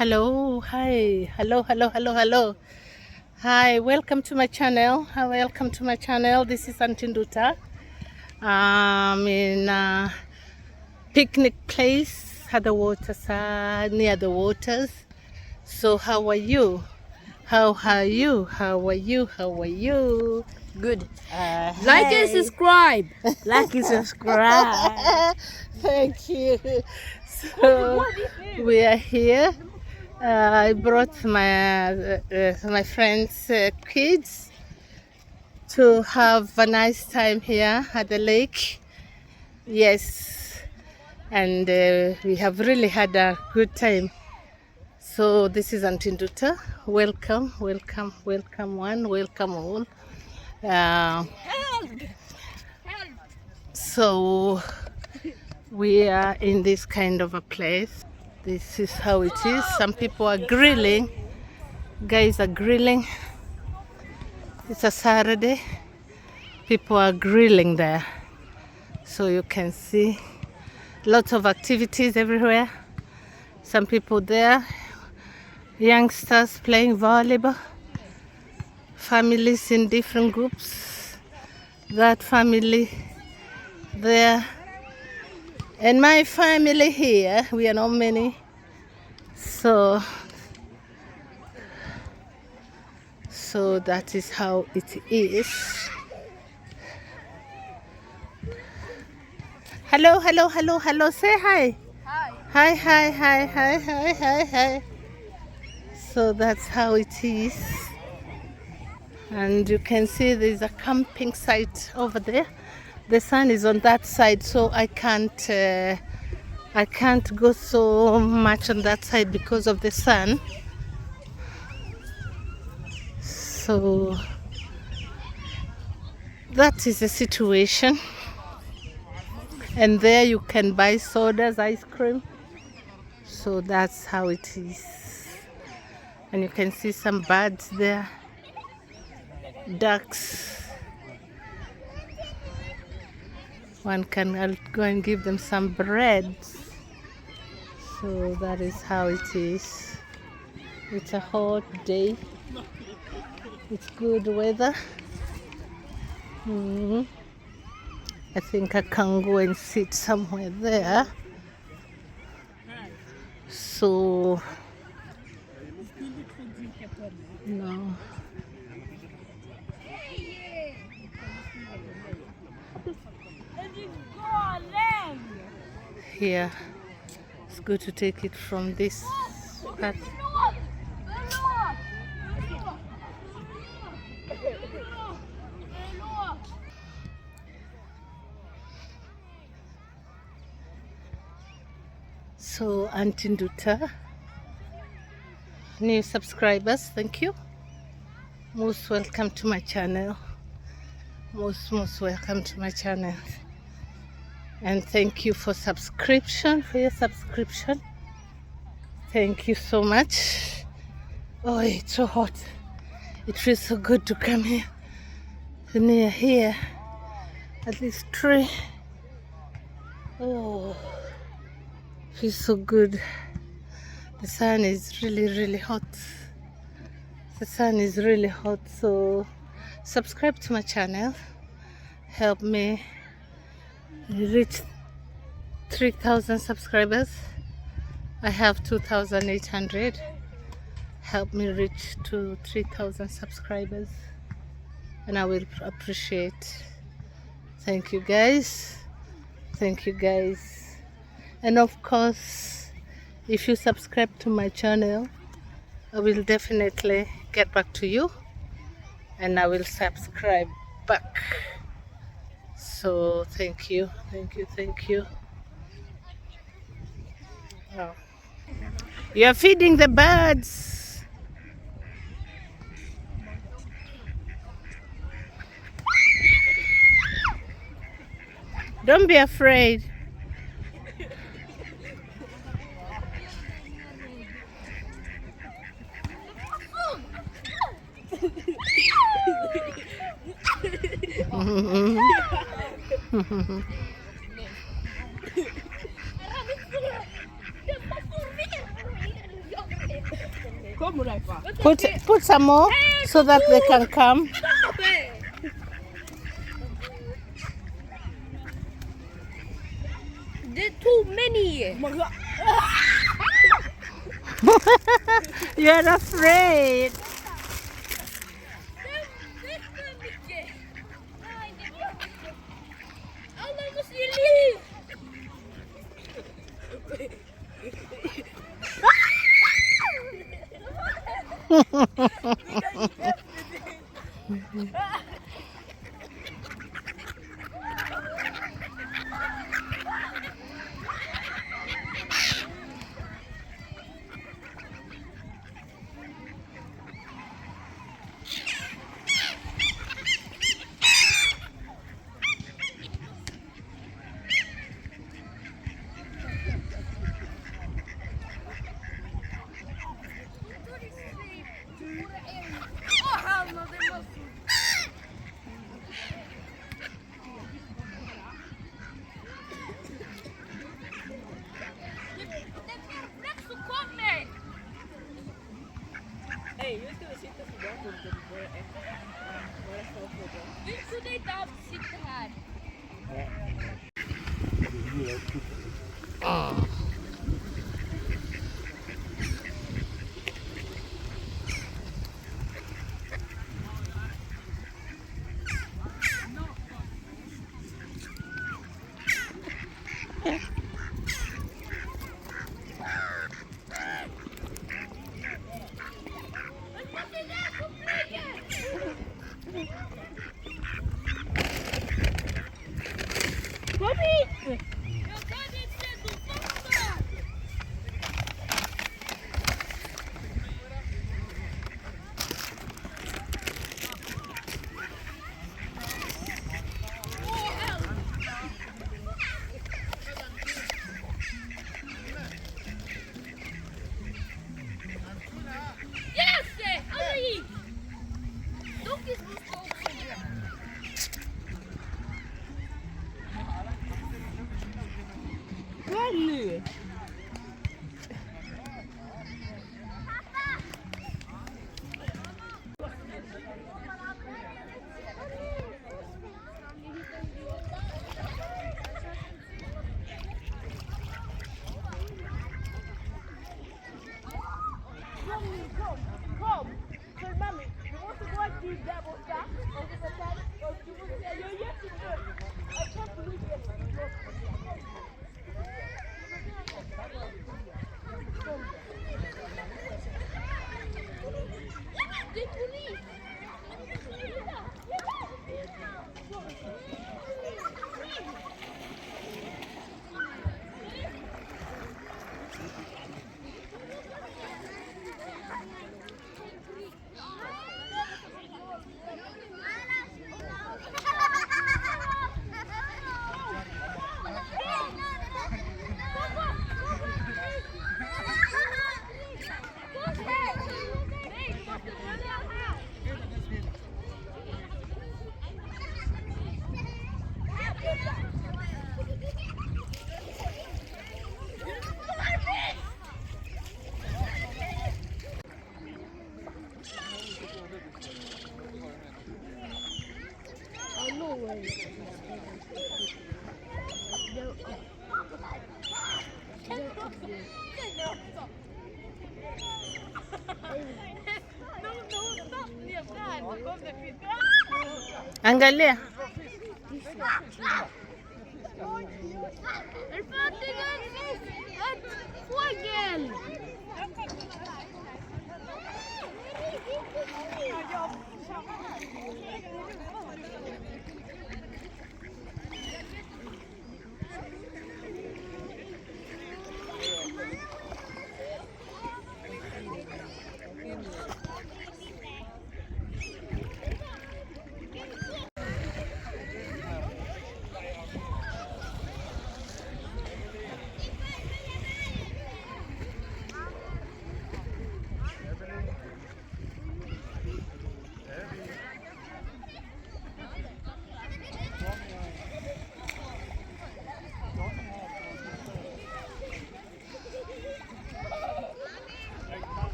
Hello, hi, hello. Hi, welcome to my channel. Welcome to my channel. This is Aunty Nduta. I'm in a picnic place at the waterside, near the waters. So how are you? How are you? How are you? How are you? Good. Like and Hey. subscribe. Like and subscribe. Thank you. So we are here. I brought my friends' kids to have a nice time here at the lake. Yes, and we have really had a good time. So this is Aunty Nduta. Welcome, welcome, welcome one, welcome all. Uh, so we are in this kind of a place. This is how it is. Some people are grilling. Guys are grilling. It's a Saturday. People are grilling there. So you can see lots of activities everywhere. Some people there, youngsters playing volleyball, families in different groups, that family there, and my family here. We are not many. So that is how it is. Hello. Say hi. Hi. So that's how it is. And you can see there's a camping site over there. The sun is on that side, so I can't go so much on that side because of the sun. So that is the situation. And there you can buy sodas, ice cream. So that's how it is. And you can see some birds there, ducks. One can go and give them some bread. So that is how it is. It's a hot day. It's good weather. I think I can go and sit somewhere there. So no. Here, it's good to take it from this part. So Aunty Nduta, new subscribers, thank you. Most welcome to my channel. Most welcome to my channel. And thank you for your subscription. Thank you so much. Oh, it's so hot. It feels so good to come here, near here, at least 3. Oh, feels so good. The sun is really hot. The sun is really hot. So subscribe to my channel. Help me reach 3,000 subscribers. I have 2,800. Help me reach to 3,000 subscribers, and I will appreciate. Thank you guys. And of course, if you subscribe to my channel, I will definitely get back to you and I will subscribe back. So thank you. Oh. You are feeding the birds. Don't be afraid. Put some more so that they can come. There's too many. You're afraid. How long must you leave? Angalia.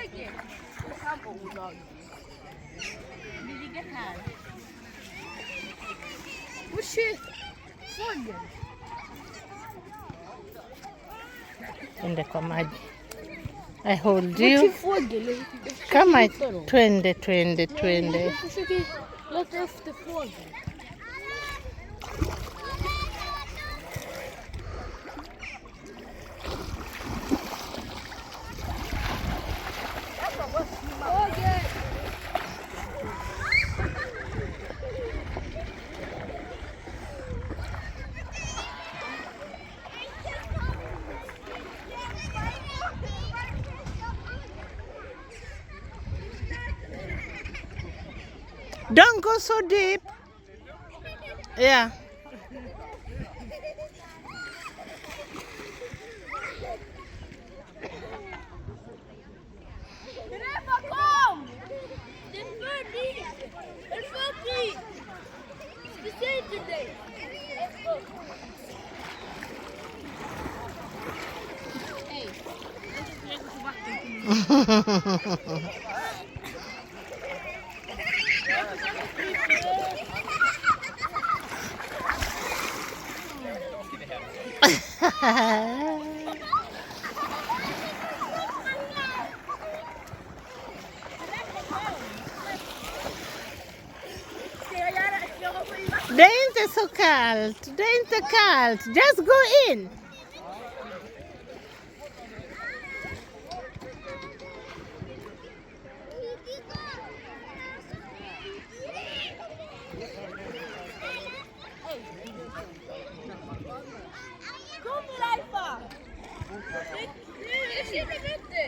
fågel. Vi ligger här. Oh shit! Fågel. Twende kwa maji. I hold you. Vilken fågel? Kama twende. Jag försöker leta efter fågel. Fågel! Don't go so deep. Yeah. Grandpa, kom! Det är för dit! Det är för dit! Speciellt till dig! Hej! Jag går på vatten. Det är inte så kallt. Det är inte kallt. Just go in. Kom Raifa! Jag känner inte!